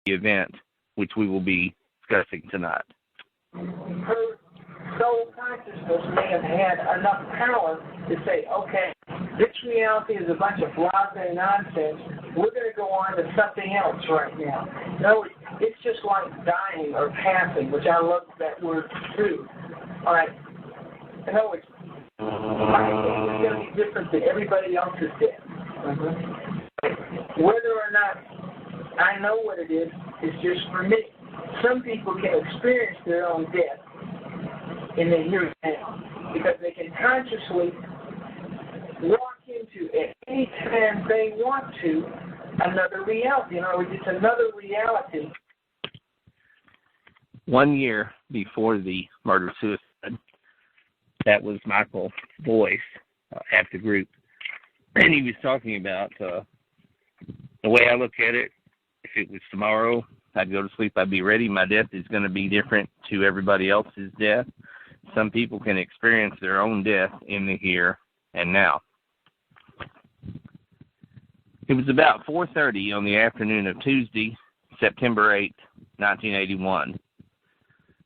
the event, which we will be discussing tonight. Her soul consciousness may have had enough power to say, okay, this reality is a bunch of blase nonsense. We're going to go on to something else right now. No, it's just like dying or passing, which I love that word too. All right. In other words, my death is going to be different than everybody else's death. Whether or not I know what it is just for me. Some people can experience their own death in the here and now because they can consciously walk into, at any time they want to, another reality. In other words, it's another reality. 1 year before the murder-suicide, that was Michael's voice at the group. And he was talking about the way I look at it, if it was tomorrow, I'd go to sleep, I'd be ready. My death is going to be different to everybody else's death. Some people can experience their own death in the here and now. It was about 4:30 on the afternoon of Tuesday, September 8, 1981.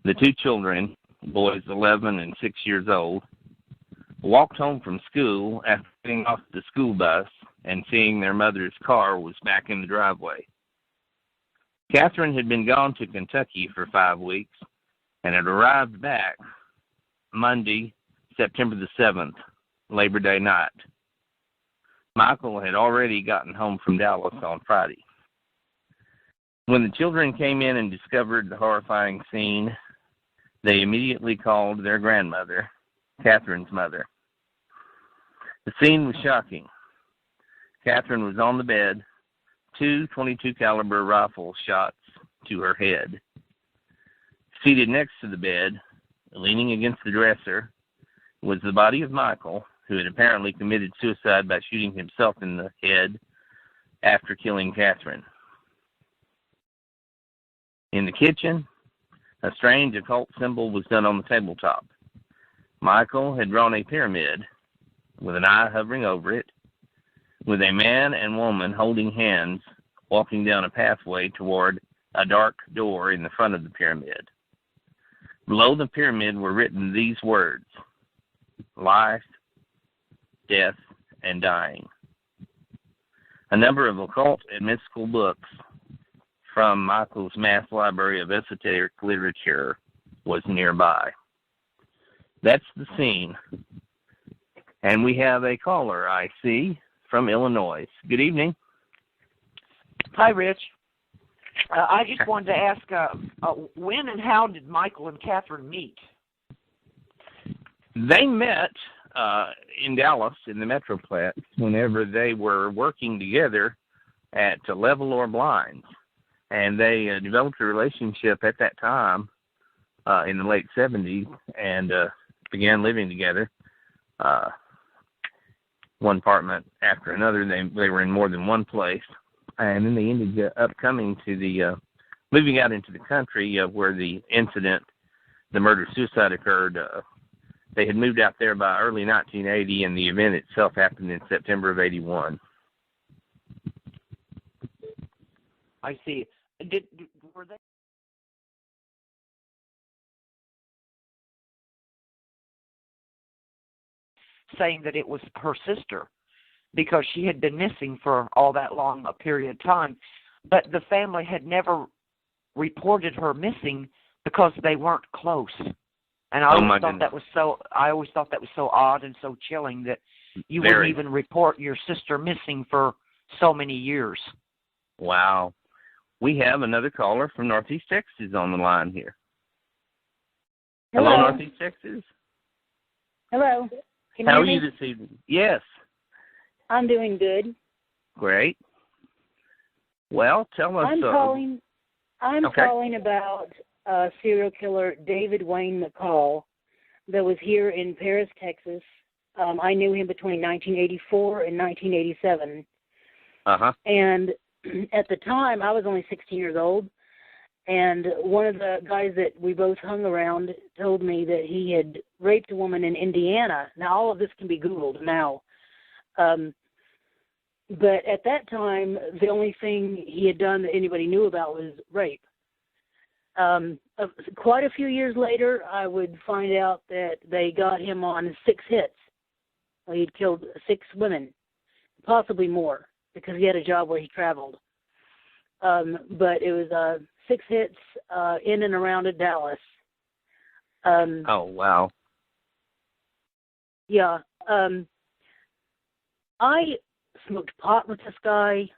The two children, boys 11 and 6 years old, walked home from school after getting off the school bus and seeing their mother's car was back in the driveway. Catherine had been gone to Kentucky for 5 weeks and had arrived back Monday, September the 7th, Labor Day night. Michael had already gotten home from Dallas on Friday. When the children came in and discovered the horrifying scene, they immediately called their grandmother, Catherine's mother. The scene was shocking. Catherine was on the bed, 2 .22 caliber rifle shots to her head. Seated next to the bed, leaning against the dresser, was the body of Michael, who had apparently committed suicide by shooting himself in the head after killing Catherine. In the kitchen, a strange occult symbol was done on the tabletop. Michael had drawn a pyramid with an eye hovering over it, with a man and woman holding hands walking down a pathway toward a dark door in the front of the pyramid. Below the pyramid were written these words: life, death, and dying. A number of occult and mystical books from Michael's mass library of esoteric literature was nearby. That's the scene. And we have a caller, I see, from Illinois. Good evening. Hi, Rich. I just wanted to ask, when and how did Michael and Catherine meet? They met in Dallas in the Metroplex whenever they were working together at Level or Blinds. And they developed a relationship at that time in the late 70s and began living together. One apartment after another. They were in more than one place. And then they ended up coming to the, moving out into the country where the incident, the murder-suicide occurred. They had moved out there by early 1980, and the event itself happened in September of 81. I see. Were they saying that it was her sister because she had been missing for all that long a period of time, but the family had never reported her missing because they weren't close. And I always thought that was so odd and so chilling that you wouldn't even report your sister missing for so many years. Wow. We have another caller from Northeast Texas on the line here. Hello, Northeast Texas. Hello. Can How you are hear you me? this evening? Yes. I'm doing good. Great. Well, tell us. I'm calling about serial killer David Wayne McCall that was here in Paris, Texas. I knew him between 1984 and 1987. Uh-huh. And at the time, I was only 16 years old, and one of the guys that we both hung around told me that he had raped a woman in Indiana. Now, all of this can be Googled now. But at that time, the only thing he had done that anybody knew about was rape. Quite a few years later, I would find out that they got him on 6 hits. He'd killed 6 women, possibly more, because he had a job where he traveled. But it was 6 hits in and around Dallas. Oh, wow. Yeah. I smoked pot with this guy.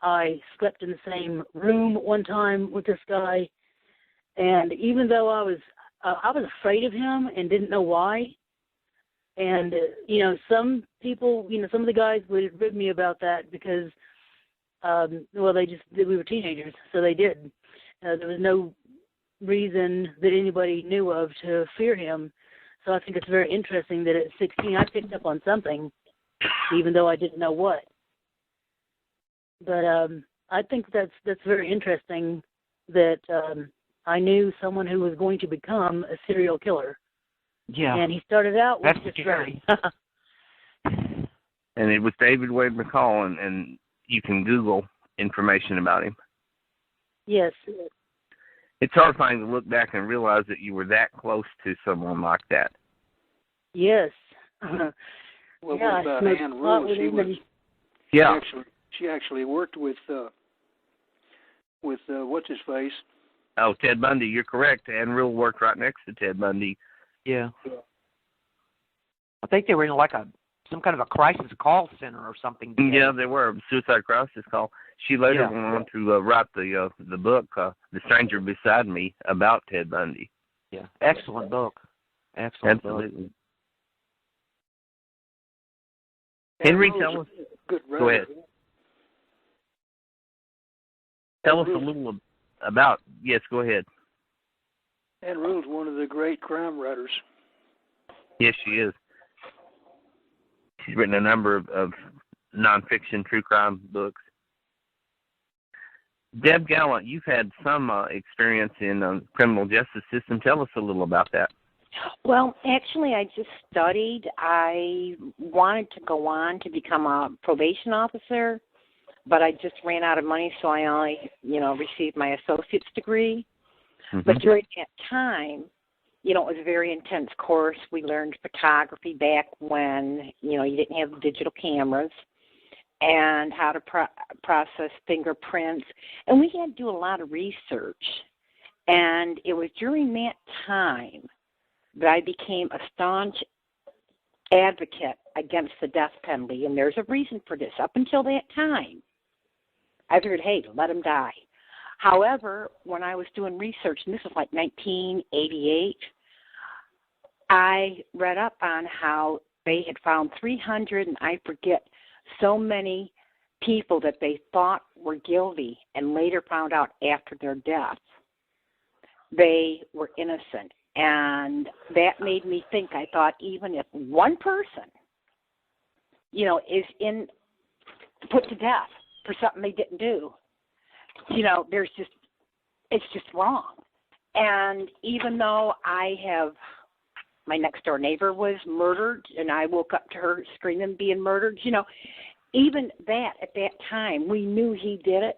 I slept in the same room one time with this guy. And even though I was afraid of him and didn't know why, and some people, some of the guys would rib me about that because, we were teenagers, so they did. There was no reason that anybody knew of to fear him. So I think it's very interesting that at 16 I picked up on something, even though I didn't know what. But I think that's very interesting that I knew someone who was going to become a serial killer. Yeah. And he started out with That's scary. And it was David Wade McCall, and you can Google information about him. Yes. It's horrifying to look back and realize that you were that close to someone like that. Yes. Well, yeah, what about Ann Rule? She actually worked with what's his face? Oh, Ted Bundy. You're correct. Ann Rule worked right next to Ted Bundy. Yeah. I think they were in like some kind of a crisis call center or something. Yeah, they were. A suicide crisis call. She later went on to write the book, The Stranger Beside Me, about Ted Bundy. Yeah, excellent book. Excellent Absolutely. book. Henry, tell us. Go ahead. Tell us a little about. Yes, go ahead. Ann Rule's one of the great crime writers. Yes, she is. She's written a number of nonfiction true crime books. Deb Gallant, you've had some experience in the criminal justice system. Tell us a little about that. Well, actually, I just studied. I wanted to go on to become a probation officer, but I just ran out of money, so I only, received my associate's degree. Mm-hmm. But during that time, it was a very intense course. We learned photography back when, you didn't have digital cameras, and how to process fingerprints. And we had to do a lot of research. And it was during that time that I became a staunch advocate against the death penalty. And there's a reason for this. Up until that time, I figured, hey, let him die. However, when I was doing research, and this was like 1988, I read up on how they had found 300, and I forget, so many people that they thought were guilty and later found out after their death they were innocent. And that made me think. I thought, even if one person, is put to death for something they didn't do, it's just wrong. And even though my next door neighbor was murdered, and I woke up to her screaming, being murdered, even that, at that time, we knew he did it,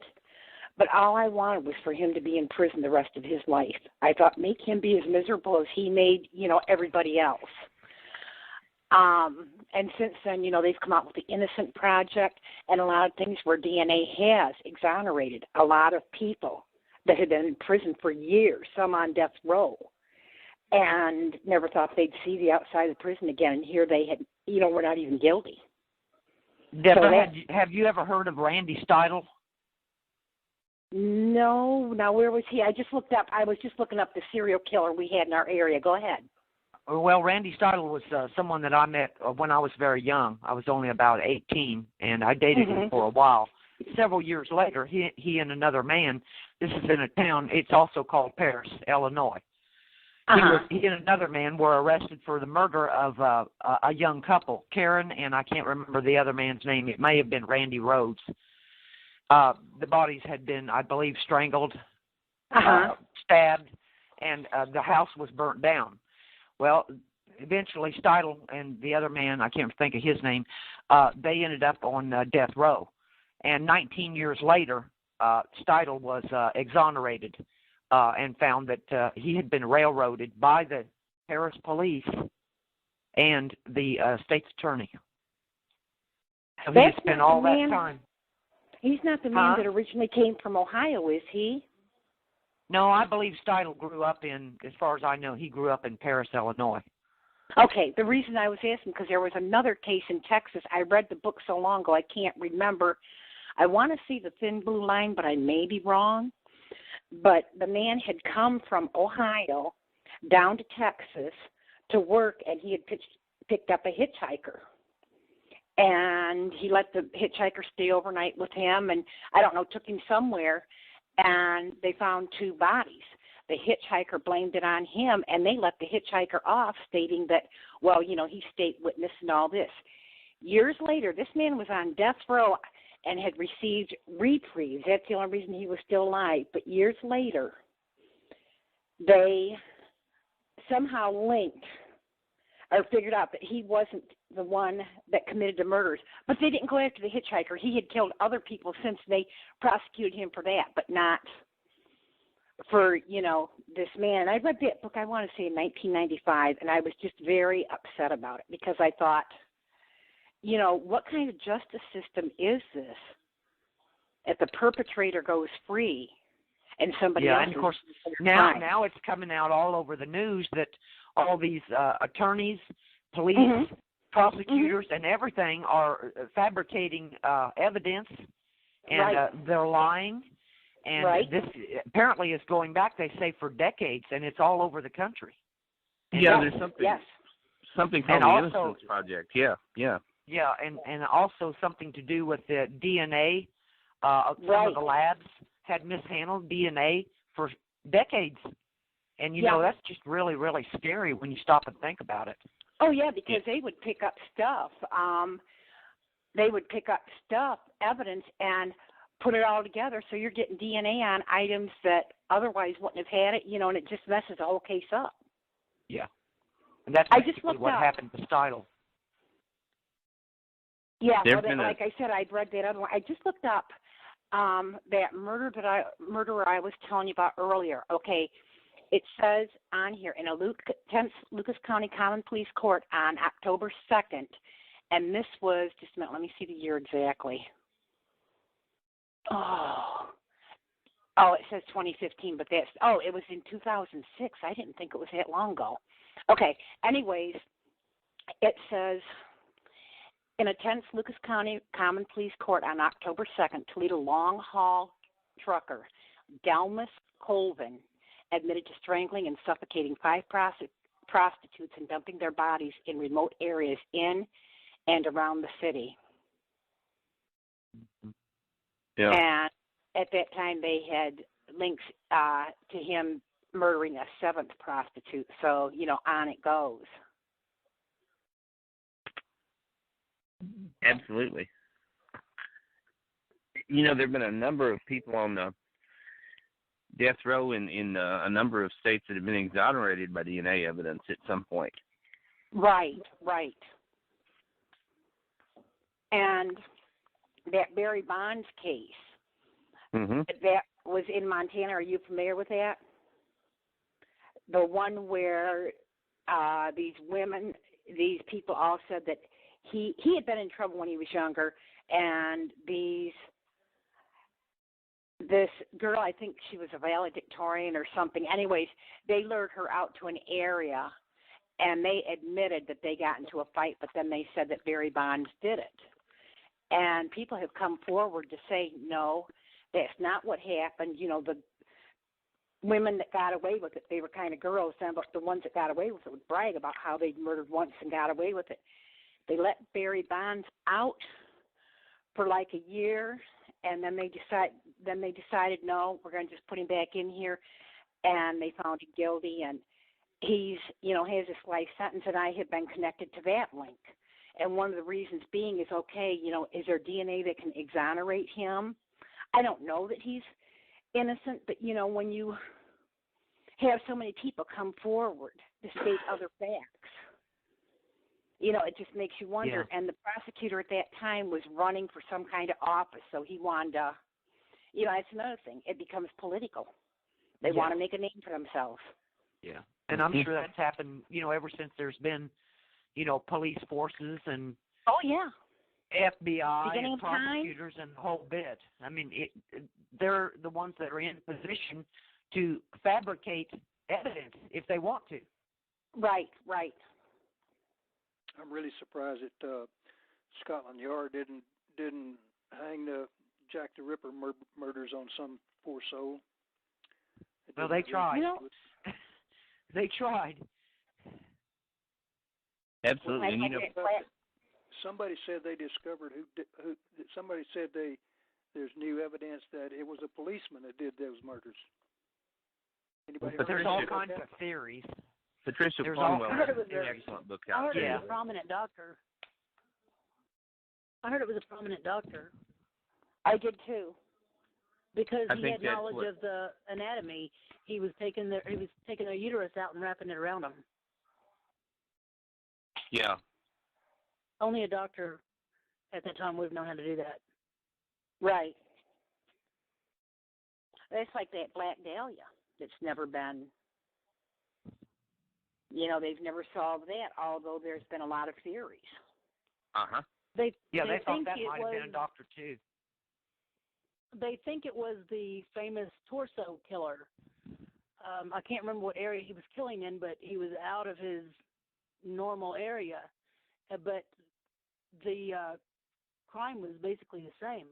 but all I wanted was for him to be in prison the rest of his life. I thought, make him be as miserable as he made, everybody else. And since then, they've come out with the Innocent Project and a lot of things where DNA has exonerated a lot of people that had been in prison for years, some on death row, and never thought they'd see the outside of the prison again. And here they had, were not even guilty. Deborah, have you ever heard of Randy Steidle? No. Now, where was he? I was just looking up the serial killer we had in our area. Go ahead. Well, Randy Steidle was someone that I met when I was very young. I was only about 18, and I dated him for a while. Several years later, he and another man, this is in a town, it's also called Paris, Illinois. He and another man were arrested for the murder of a young couple, Karen, and I can't remember the other man's name. It may have been Randy Rhodes. The bodies had been, I believe, strangled, stabbed, and the house was burnt down. Well, eventually Steidle and the other man, I can't think of his name, they ended up on death row. And 19 years later, Steidl was exonerated and found that he had been railroaded by the Paris police and the state's attorney. So he had spent all that time. He's not the man that originally came from Ohio, is he? No, I believe Steidl grew up in, as far as I know, he grew up in Paris, Illinois. Okay, the reason I was asking, because there was another case in Texas. I read the book so long ago, I can't remember. I want to see the Thin Blue Line, but I may be wrong. But the man had come from Ohio down to Texas to work, and he had picked up a hitchhiker. And he let the hitchhiker stay overnight with him, and I don't know, took him somewhere, and they found 2 bodies. The hitchhiker blamed it on him, and they let the hitchhiker off, stating that, well, you know, he's state witness and all this. Years later, this man was on death row and had received reprieves. That's the only reason he was still alive. But years later, they somehow linked or figured out that he wasn't the one that committed the murders. But they didn't go after the hitchhiker. He had killed other people since they prosecuted him for that, but not for, you know, this man. I read that book, I want to say in 1995, and I was just very upset about it because I thought, you know, what kind of justice system is this if the perpetrator goes free and somebody else? Yeah, and of course, now it's coming out all over the news that all these attorneys, police, prosecutors, and everything are fabricating evidence, and they're lying. And this apparently is going back, they say, for decades, and it's all over the country. And there's something called the Innocence Project. Yeah, and also something to do with the DNA. Some of the labs had mishandled DNA for decades. And, you know, that's just really, really scary when you stop and think about it. Oh, yeah, because they would pick up stuff. Evidence, and put it all together, so you're getting DNA on items that otherwise wouldn't have had it, you know, and it just messes the whole case up. Yeah. And that's basically what happened to Steidl. Yeah, like I said, I'd read that other one. I just looked up that murderer I was telling you about earlier. Okay, it says on here in a 10th Lucas County Common Pleas Court on October 2nd, and this was, just a minute, let me see the year exactly. Oh, it says 2015, but it was in 2006. I didn't think it was that long ago. Okay, anyways, it says, in a 10th Lucas County Common Pleas Court on October 2nd, Toledo long-haul trucker Delmas Colvin admitted to strangling and suffocating 5 prostitutes and dumping their bodies in remote areas in and around the city. Yeah. And at that time, they had links to him murdering a 7th prostitute. So, you know, on it goes. Absolutely. You know, there have been a number of people on the death row in a number of states that have been exonerated by DNA evidence at some point. Right. And that Barry Bonds case, that was in Montana. Are you familiar with that? The one where these people all said that he had been in trouble when he was younger, and this girl, I think she was a valedictorian or something. Anyways, they lured her out to an area, and they admitted that they got into a fight, but then they said that Barry Bonds did it. And people have come forward to say, no, that's not what happened. You know, the women that got away with it, they were kind of girls, but the ones that got away with it would brag about how they'd murdered once and got away with it. They let Barry Bonds out for like a year, and then they decided, no, we're going to just put him back in here, and they found him guilty, and he's, you know, has this life sentence, and I have been connected to that link. And one of the reasons being is, okay, you know, is there DNA that can exonerate him? I don't know that he's innocent, but, you know, when you have so many people come forward to state other facts. It just makes you wonder. Yeah. And the prosecutor at that time was running for some kind of office, so he wanted to, that's another thing. It becomes political. They want to make a name for themselves. Yeah. And I'm sure that's happened, ever since there's been, police forces and Oh, yeah. FBI Beginning and of time. prosecutors and the whole bit. I mean, they're the ones that are in position to fabricate evidence if they want to. Right. I'm really surprised that Scotland Yard didn't hang the Jack the Ripper murders on some poor soul. Well, they tried. They tried. Absolutely. And somebody said they discovered who. Somebody said there's new evidence that it was a policeman that did those murders. Anybody? But there's all kinds of theories. Patricia There's Cornwell I heard has it was an excellent book I out heard there. it was a prominent doctor. I heard it was a prominent doctor. I did too. Because I he think had knowledge of the anatomy, he was taking their uterus out and wrapping it around them. Yeah. Only a doctor at that time would have known how to do that. Right. It's like that Black Dahlia that's never been, they've never solved that, although there's been a lot of theories. Uh-huh. They thought think that it might have was, been a doctor, too. They think it was the famous torso killer. I can't remember what area he was killing in, but he was out of his normal area. But the crime was basically the same.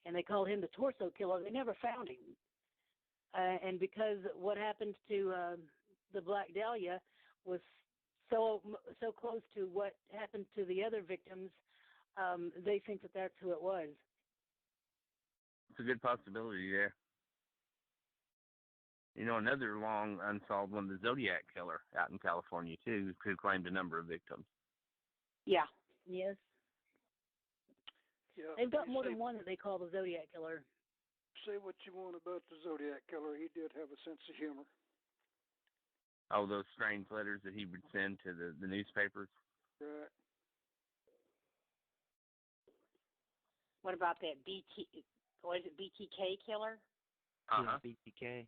And they called him the torso killer. They never found him. And because what happened to the Black Dahlia was so close to what happened to the other victims, they think that that's who it was. It's a good possibility there. Another long unsolved one, the Zodiac Killer out in California, too, who claimed a number of victims. Yeah. Yes. Yeah, They've got more than one that they call the Zodiac Killer. Say what you want about the Zodiac Killer. He did have a sense of humor. Oh, those strange letters that he would send to the newspapers. Right. What about that BTK killer? Uh-huh. Yeah, BTK.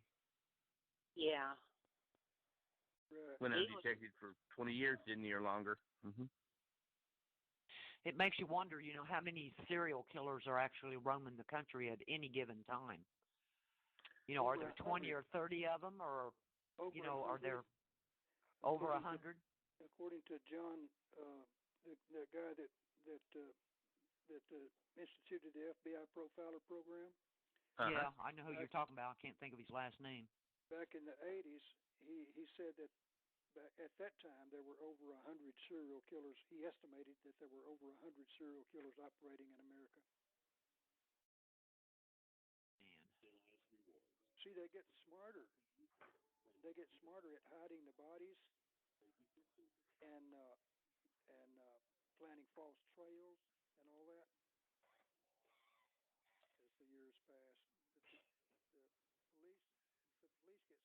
Yeah. Right. Went undetected for 20 years, didn't he, or longer? Mm-hmm. It makes you wonder, how many serial killers are actually roaming the country at any given time. Are there 20 or 30 of them, or, are there over 100? According to John, the guy that instituted the FBI profiler program. Uh-huh. Yeah, I know who you're talking about. I can't think of his last name. Back in the 80s, he said that at that time there were over 100 serial killers. He estimated that there were over 100 serial killers operating in America. Man. See, they get smarter. They get smarter at hiding the bodies and planning false trails and all that. As the years pass, the police get some.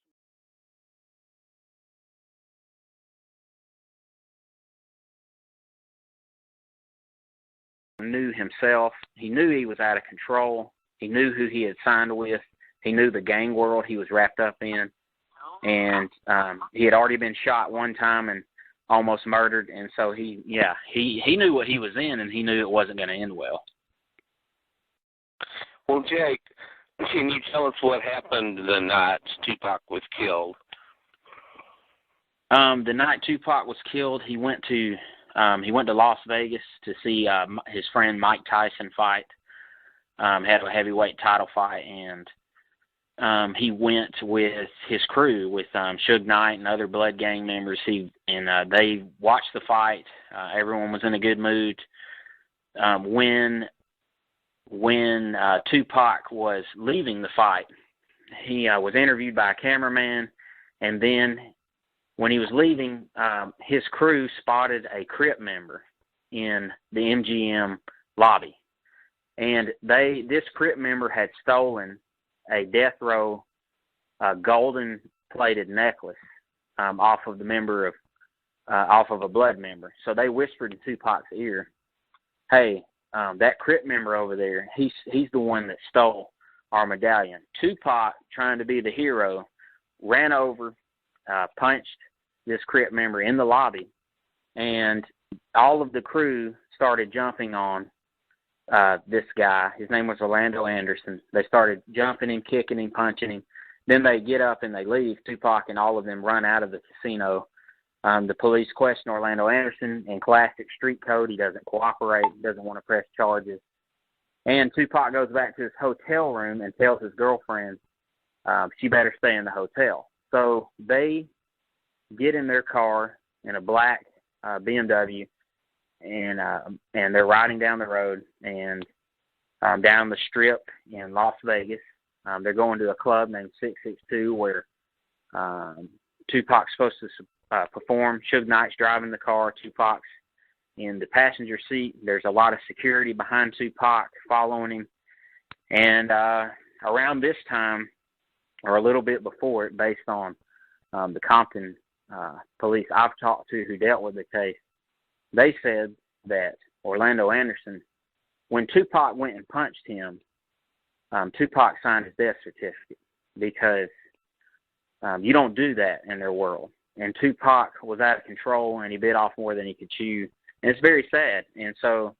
Knew himself. He knew he was out of control. He knew who he had signed with. He knew the gang world he was wrapped up in. And he had already been shot one time and almost murdered. And so he knew what he was in, and he knew it wasn't going to end well. Well, Jake, can you tell us what happened the night Tupac was killed? The night Tupac was killed, he went to Las Vegas to see his friend Mike Tyson fight. Had a heavyweight title fight, and he went with his crew, with Suge Knight and other Blood Gang members. They watched the fight. Everyone was in a good mood. When Tupac was leaving the fight, he was interviewed by a cameraman, and then when he was leaving, his crew spotted a Crip member in the MGM lobby. And this Crip member had stolen a death row golden-plated necklace off of the member off of a blood member. So they whispered in Tupac's ear, hey, that Crip member over there, he's the one that stole our medallion. Tupac, trying to be the hero, ran over, punched this Crip member in the lobby, and all of the crew started jumping on this guy. His name was Orlando Anderson. They started jumping him, kicking him, punching him. Then they get up and they leave. Tupac and all of them run out of the casino. The police question Orlando Anderson in classic street code. He doesn't cooperate, doesn't want to press charges. And Tupac goes back to his hotel room and tells his girlfriend she better stay in the hotel. So they get in their car in a black BMW, and they're riding down the road and down the strip in Las Vegas. They're going to a club named 662 where Tupac's supposed to perform. Suge Knight's driving the car. Tupac's in the passenger seat. There's a lot of security behind Tupac following him. And around this time, or a little bit before it, based on the Compton police I've talked to who dealt with the case, they said that Orlando Anderson, when Tupac went and punched him, Tupac signed his death certificate because you don't do that in their world. And Tupac was out of control, and he bit off more than he could chew. And it's very sad. And so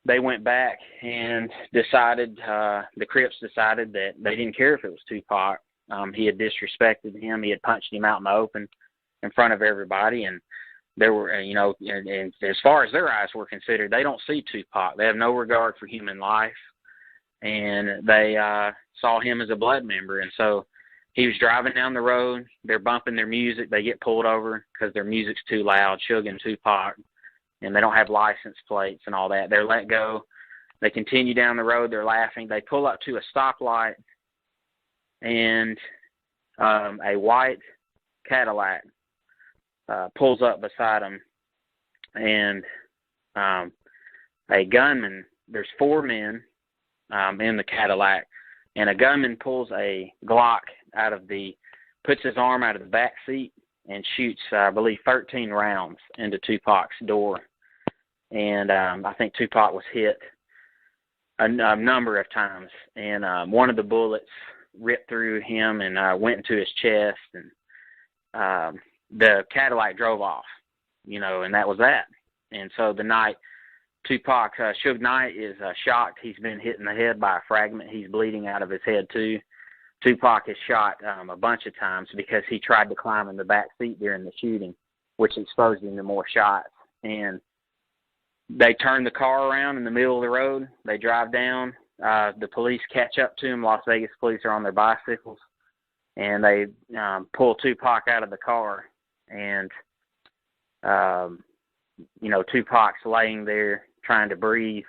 they went back and decided, the Crips decided that they didn't care if it was Tupac. He had disrespected him. He had punched him out in the open in front of everybody. And there were, and as far as their eyes were considered, they don't see Tupac. They have no regard for human life. And they saw him as a blood member. And so he was driving down the road. They're bumping their music. They get pulled over because their music's too loud, Suge and Tupac, and they don't have license plates and all that. They're let go. They continue down the road. They're laughing. They pull up to a stoplight, and a white Cadillac pulls up beside them, and a gunman, there's 4 men in the Cadillac, and a gunman pulls a Glock puts his arm out of the back seat and shoots, I believe, 13 rounds into Tupac's door. And I think Tupac was hit a number of times. And one of the bullets ripped through him and went into his chest. And the Cadillac drove off, and that was that. And so the night Tupac, Suge Knight is shocked. He's been hit in the head by a fragment. He's bleeding out of his head, too. Tupac is shot a bunch of times because he tried to climb in the back seat during the shooting, which exposed him to more shots. And they turn the car around in the middle of the road. They drive down. The police catch up to him. Las Vegas police are on their bicycles. And they pull Tupac out of the car. And, Tupac's laying there trying to breathe,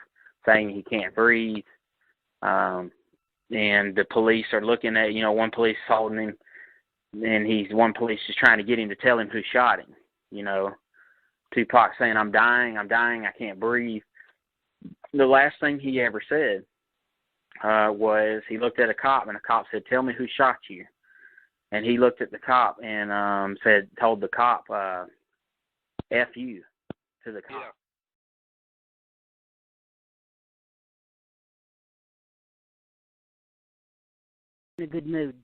saying he can't breathe. And the police are looking at, one police holding him, and one police is trying to get him to tell him who shot him. Tupac saying, I'm dying, I can't breathe. The last thing he ever said was he looked at a cop, and a cop said, tell me who shot you. And he looked at the cop and told the cop, F you, to the cop. Yeah. In a good mood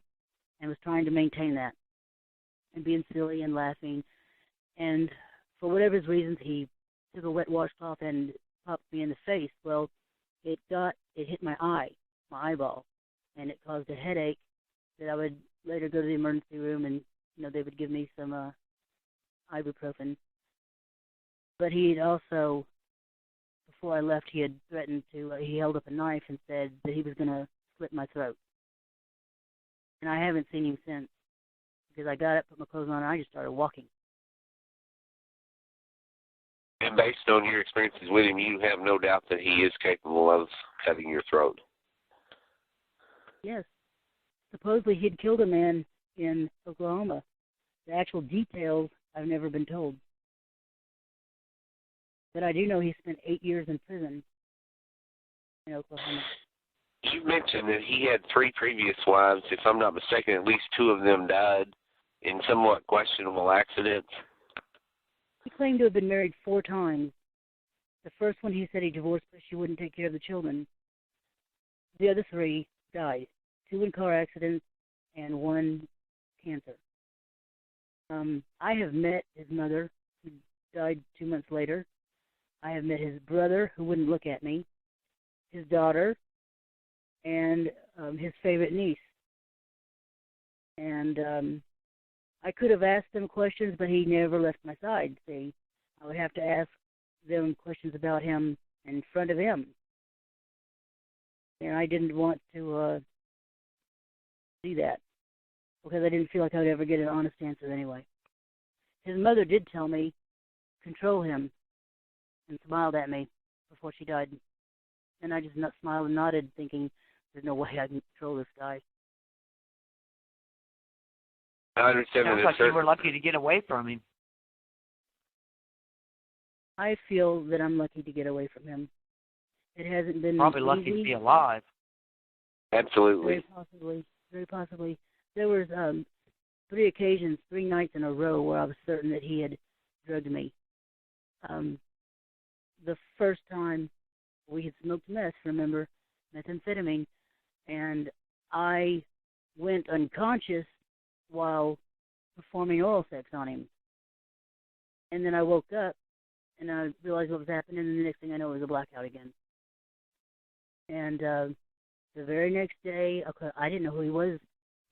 and was trying to maintain that and being silly and laughing, and for whatever his reasons he took a wet washcloth and popped me in the face. Well, it hit my eyeball, and it caused a headache that I would later go to the emergency room, and they would give me some ibuprofen. But he had also, before I left, he had threatened to he held up a knife and said that he was going to slit my throat. And I haven't seen him since, because I got up, put my clothes on, and I just started walking. And based on your experiences with him, you have no doubt that he is capable of cutting your throat. Yes. Supposedly he'd killed a man in Oklahoma. The actual details I've never been told. But I do know he spent 8 years in prison in Oklahoma. You mentioned that he had 3 previous wives. If I'm not mistaken, at least 2 of them died in somewhat questionable accidents. He claimed to have been married 4 times. The first one he said he divorced because she wouldn't take care of the children. The other 3 died. 2 in car accidents and 1 cancer. I have met his mother, who died 2 months later. I have met his brother, who wouldn't look at me, his daughter, and his favorite niece. And I could have asked them questions, but he never left my side. See, I would have to ask them questions about him in front of him. And I didn't want to see that, because I didn't feel like I would ever get an honest answer anyway. His mother did tell me, control him, and smiled at me before she died. And I just smiled and nodded, thinking, there's no way I can control this guy. I understand Sounds that. like you were lucky to get away from him. I feel that I'm lucky to get away from him. It hasn't been Probably easy. lucky to be alive. Absolutely. Very possibly. There was 3 occasions, 3 nights in a row where I was certain that he had drugged me. The first time we had smoked meth, remember, methamphetamine, and I went unconscious while performing oral sex on him. And then I woke up, and I realized what was happening, and the next thing I know, it was a blackout again. And the very next day, I didn't know who he was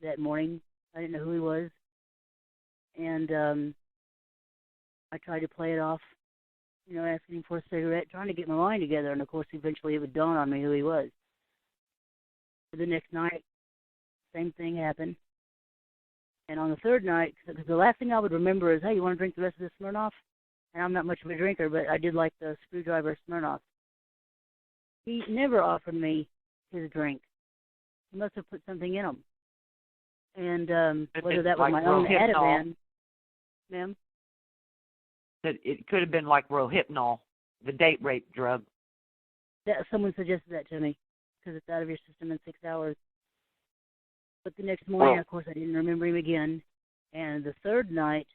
that morning. I didn't know who he was. And I tried to play it off, asking him for a cigarette, trying to get my mind together, and of course, eventually it would dawn on me who he was. The next night, same thing happened. And on the 3rd night, because the last thing I would remember is, hey, you want to drink the rest of this Smirnoff? And I'm not much of a drinker, but I did like the Screwdriver Smirnoff. He never offered me his drink. He must have put something in him. And whether that was my own Ativan, ma'am? It could have been like Rohypnol, the date rape drug. Someone suggested that to me, because it's out of your system in 6 hours. But the next morning, of course, I didn't remember him again. And the 3rd night,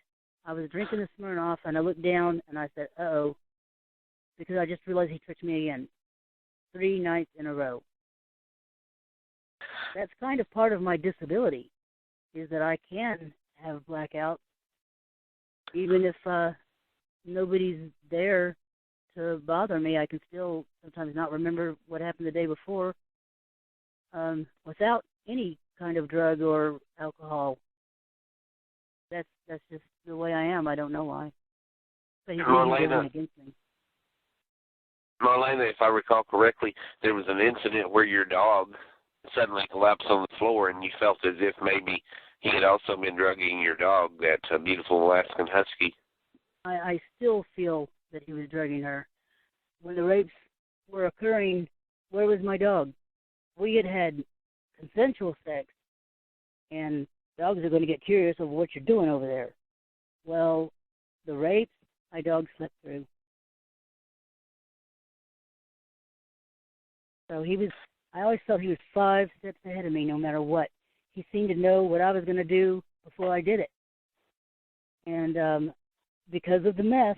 I was drinking the Smirnoff, and I looked down, and I said, uh-oh, because I just realized he tricked me again. 3 nights in a row. That's kind of part of my disability, is that I can have blackouts, even if nobody's there to bother me. I can still sometimes not remember what happened the day before without any kind of drug or alcohol. That's just the way I am. I don't know why. But he's doing against me. Marlena, if I recall correctly, there was an incident where your dog suddenly collapsed on the floor, and you felt as if maybe he had also been drugging your dog, that beautiful Alaskan Husky. I still feel that he was drugging her. When the rapes were occurring, where was my dog? We had consensual sex, and dogs are going to get curious of what you're doing over there. Well, the rapes, my dog slept through. So I always felt he was 5 steps ahead of me no matter what. He seemed to know what I was going to do before I did it. And because of the meth,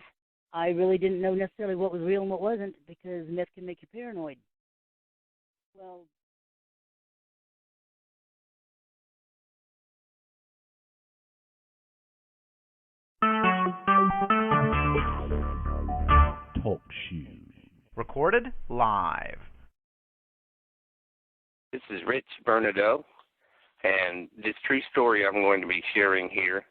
I really didn't know necessarily what was real and what wasn't, because meth can make you paranoid. Well, Talk shoes. Recorded live. This is Rich Vernadeau, and this true story I'm going to be sharing here,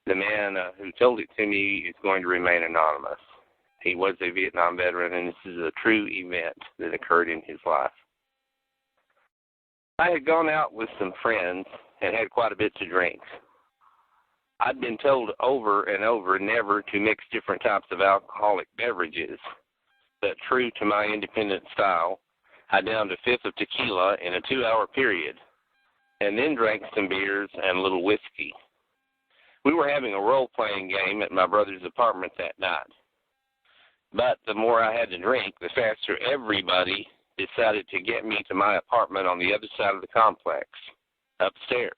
the man who told it to me is going to remain anonymous. He was a Vietnam veteran, and this is a true event that occurred in his life. I had gone out with some friends and had quite a bit to drink. I'd been told over and over never to mix different types of alcoholic beverages, but true to my independent style, I downed a fifth of tequila in a 2-hour period, and then drank some beers and a little whiskey. We were having a role-playing game at my brother's apartment that night. But the more I had to drink, the faster everybody decided to get me to my apartment on the other side of the complex, upstairs.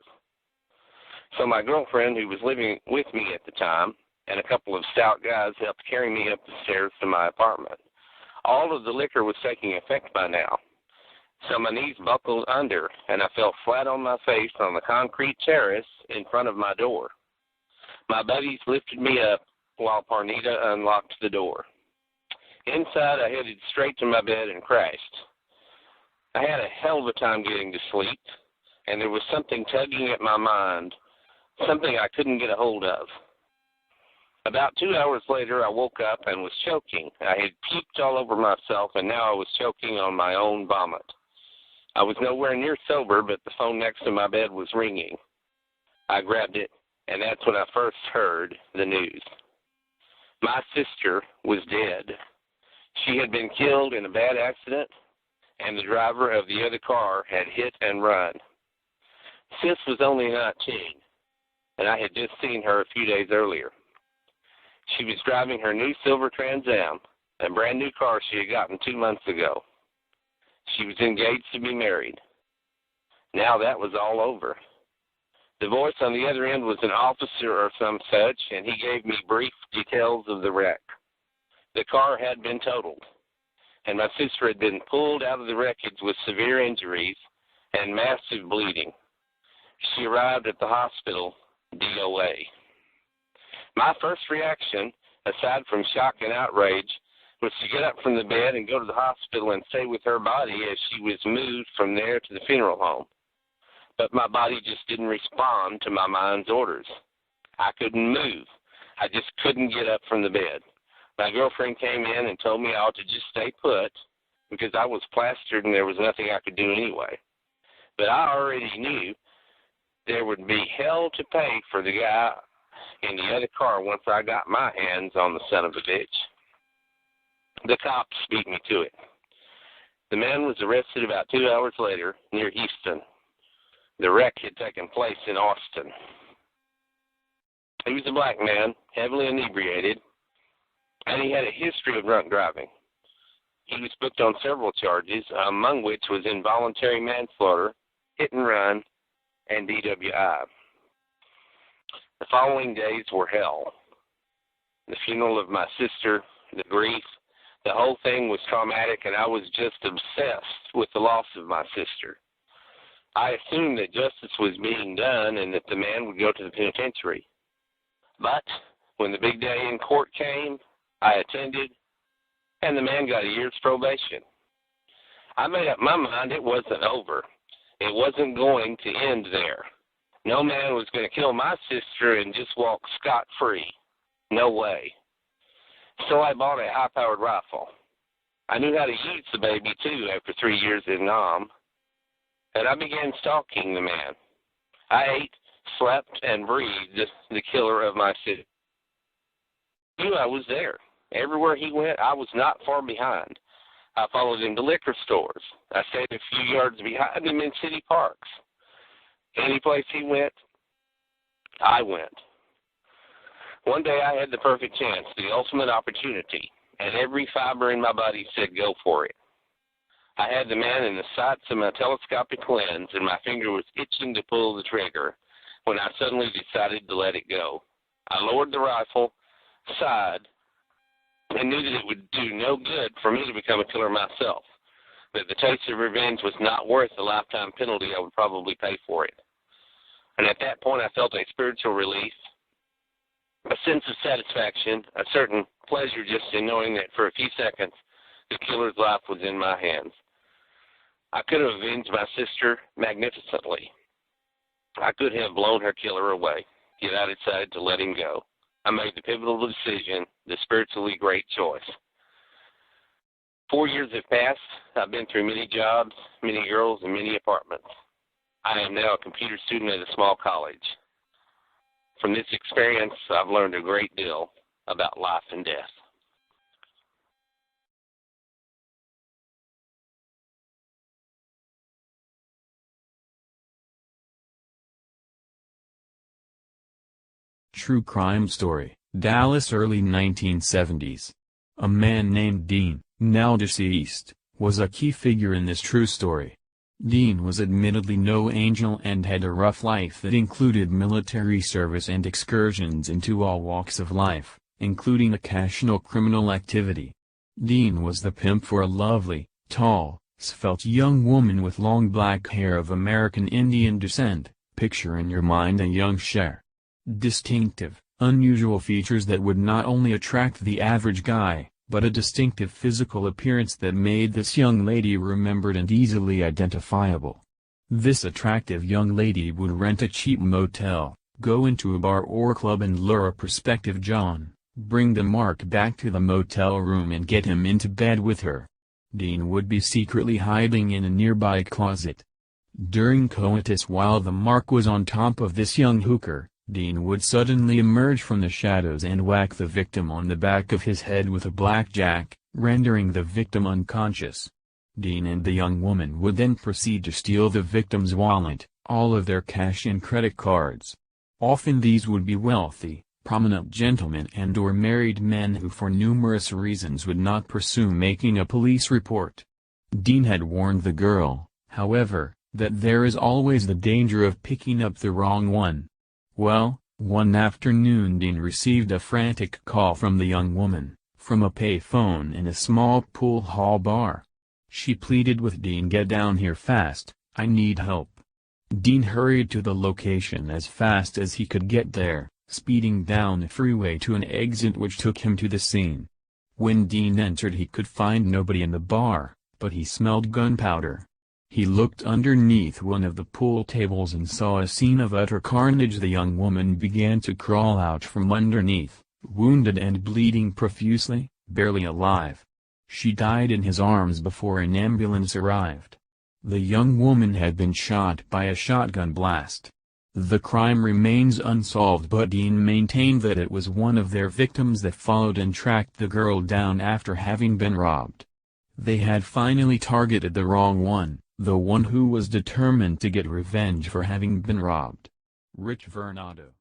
So my girlfriend, who was living with me at the time, and a couple of stout guys helped carry me up the stairs to my apartment. All of the liquor was taking effect by now, so my knees buckled under, and I fell flat on my face on the concrete terrace in front of my door. My buddies lifted me up while Parnita unlocked the door. Inside, I headed straight to my bed and crashed. I had a hell of a time getting to sleep, and there was something tugging at my mind, something I couldn't get a hold of. About 2 hours later, I woke up and was choking. I had puked all over myself, and now I was choking on my own vomit. I was nowhere near sober, but the phone next to my bed was ringing. I grabbed it, and that's when I first heard the news. My sister was dead. She had been killed in a bad accident, and the driver of the other car had hit and run. Sis was only 19, and I had just seen her a few days earlier. She was driving her new silver Trans Am, a brand new car she had gotten 2 months ago. She was engaged to be married. Now that was all over. The voice on the other end was an officer or some such, and he gave me brief details of the wreck. The car had been totaled, and my sister had been pulled out of the wreckage with severe injuries and massive bleeding. She arrived at the hospital, DOA. My first reaction, aside from shock and outrage, was to get up from the bed and go to the hospital and stay with her body as she was moved from there to the funeral home. But my body just didn't respond to my mind's orders. I couldn't move. I just couldn't get up from the bed. My girlfriend came in and told me I ought to just stay put because I was plastered and there was nothing I could do anyway. But I already knew there would be hell to pay for the guy in the other car once I got my hands on the son of a bitch. The cops beat me to it. The man was arrested about 2 hours later near Houston. The wreck had taken place in Austin. He was a black man, heavily inebriated, and he had a history of drunk driving. He was booked on several charges, among which was involuntary manslaughter, hit and run, and DWI. The following days were hell. The funeral of my sister, the grief, the whole thing was traumatic, and I was just obsessed with the loss of my sister. I assumed that justice was being done and that the man would go to the penitentiary. But when the big day in court came, I attended, and the man got a year's probation. I made up my mind it wasn't over. It wasn't going to end there. No man was going to kill my sister and just walk scot-free. No way. So I bought a high-powered rifle. I knew how to use the baby, too, after 3 years in Nam. And I began stalking the man. I ate, slept, and breathed the killer of my sister. I knew I was there. Everywhere he went, I was not far behind. I followed him to liquor stores. I stayed a few yards behind him in city parks. Any place he went, I went. One day I had the perfect chance, the ultimate opportunity, and every fiber in my body said go for it. I had the man in the sights of my telescopic lens, and my finger was itching to pull the trigger when I suddenly decided to let it go. I lowered the rifle, sighed, and knew that it would do no good for me to become a killer myself, that the taste of revenge was not worth the lifetime penalty I would probably pay for it. And at that point I felt a spiritual relief, a sense of satisfaction, a certain pleasure just in knowing that for a few seconds the killer's life was in my hands. I could have avenged my sister magnificently. I could have blown her killer away, yet I decided to let him go. I made the pivotal decision, the spiritually great choice. 4 years have passed. I've been through many jobs, many girls, and many apartments. I am now a computer student at a small college. From this experience, I've learned a great deal about life and death. True crime story, Dallas, early 1970s. A man named Dean, now deceased, was a key figure in this true story. Dean was admittedly no angel and had a rough life that included military service and excursions into all walks of life, including occasional criminal activity. Dean was the pimp for a lovely, tall, svelte young woman with long black hair of American Indian descent. Picture in your mind a young Cher. Distinctive, unusual features that would not only attract the average guy, but a distinctive physical appearance that made this young lady remembered and easily identifiable. This attractive young lady would rent a cheap motel, go into a bar or club and lure a prospective John, bring the Mark back to the motel room and get him into bed with her. Dean would be secretly hiding in a nearby closet. During coitus while the Mark was on top of this young hooker, Dean would suddenly emerge from the shadows and whack the victim on the back of his head with a blackjack, rendering the victim unconscious. Dean and the young woman would then proceed to steal the victim's wallet, all of their cash and credit cards. Often these would be wealthy, prominent gentlemen and/or married men who for numerous reasons would not pursue making a police report. Dean had warned the girl, however, that there is always the danger of picking up the wrong one. Well, one afternoon Dean received a frantic call from the young woman, from a payphone in a small pool hall bar. She pleaded with Dean, "Get down here fast, I need help." Dean hurried to the location as fast as he could get there, speeding down the freeway to an exit which took him to the scene. When Dean entered he could find nobody in the bar, but he smelled gunpowder. He looked underneath one of the pool tables and saw a scene of utter carnage. The young woman began to crawl out from underneath, wounded and bleeding profusely, barely alive. She died in his arms before an ambulance arrived. The young woman had been shot by a shotgun blast. The crime remains unsolved, but Dean maintained that it was one of their victims that followed and tracked the girl down after having been robbed. They had finally targeted the wrong one, the one who was determined to get revenge for having been robbed. Rich Vernadeau.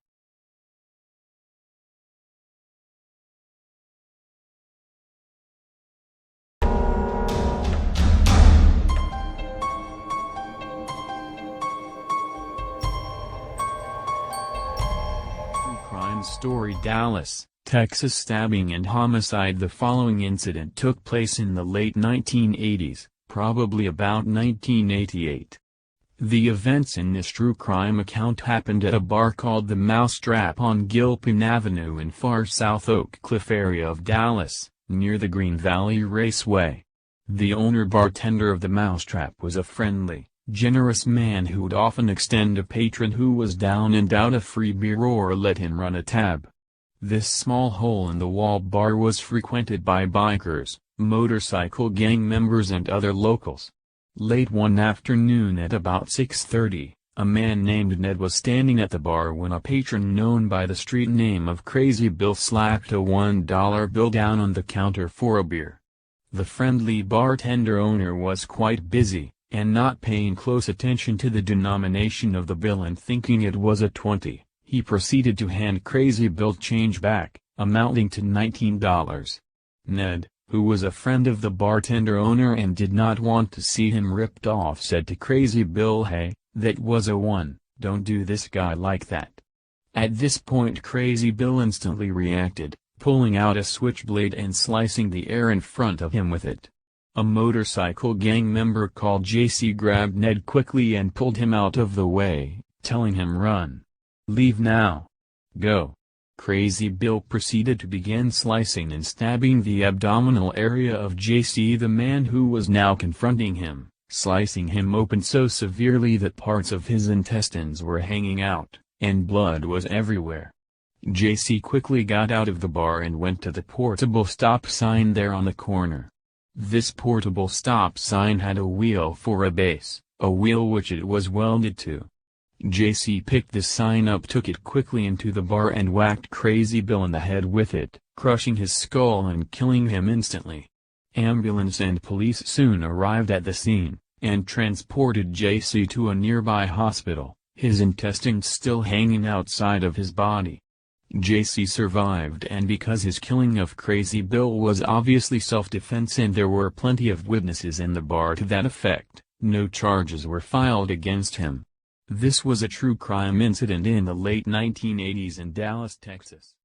Crime Story Dallas, Texas. Stabbing and homicide. The following incident took place in the late 1980s. Probably about 1988. The events in this true crime account happened at a bar called the Mousetrap on Gilpin Avenue in far south Oak Cliff area of Dallas, near the Green Valley Raceway. The owner-bartender of the Mousetrap was a friendly, generous man who would often extend a patron who was down and out a free beer or let him run a tab. This small hole-in-the-wall bar was frequented by bikers, motorcycle gang members and other locals. Late one afternoon at about 6:30, a man named Ned was standing at the bar when a patron known by the street name of Crazy Bill slapped a $1 bill down on the counter for a beer. The friendly bartender owner was quite busy, and not paying close attention to the denomination of the bill and thinking it was a 20, he proceeded to hand Crazy Bill change back, amounting to $19. Ned, who was a friend of the bartender owner and did not want to see him ripped off, said to Crazy Bill, "Hey, that was a 1, don't do this guy like that." At this point Crazy Bill instantly reacted, pulling out a switchblade and slicing the air in front of him with it. A motorcycle gang member called JC grabbed Ned quickly and pulled him out of the way, telling him, "Run. Leave now. Go." Crazy Bill proceeded to begin slicing and stabbing the abdominal area of JC, the man who was now confronting him, slicing him open so severely that parts of his intestines were hanging out, and blood was everywhere. JC quickly got out of the bar and went to the portable stop sign there on the corner. This portable stop sign had a wheel for a base, a wheel which it was welded to. JC picked the sign up, took it quickly into the bar and whacked Crazy Bill in the head with it, crushing his skull and killing him instantly. Ambulance and police soon arrived at the scene, and transported JC to a nearby hospital, his intestines still hanging outside of his body. JC survived, and because his killing of Crazy Bill was obviously self-defense and there were plenty of witnesses in the bar to that effect, No charges were filed against him. This was a true crime incident in the late 1980s in Dallas, Texas.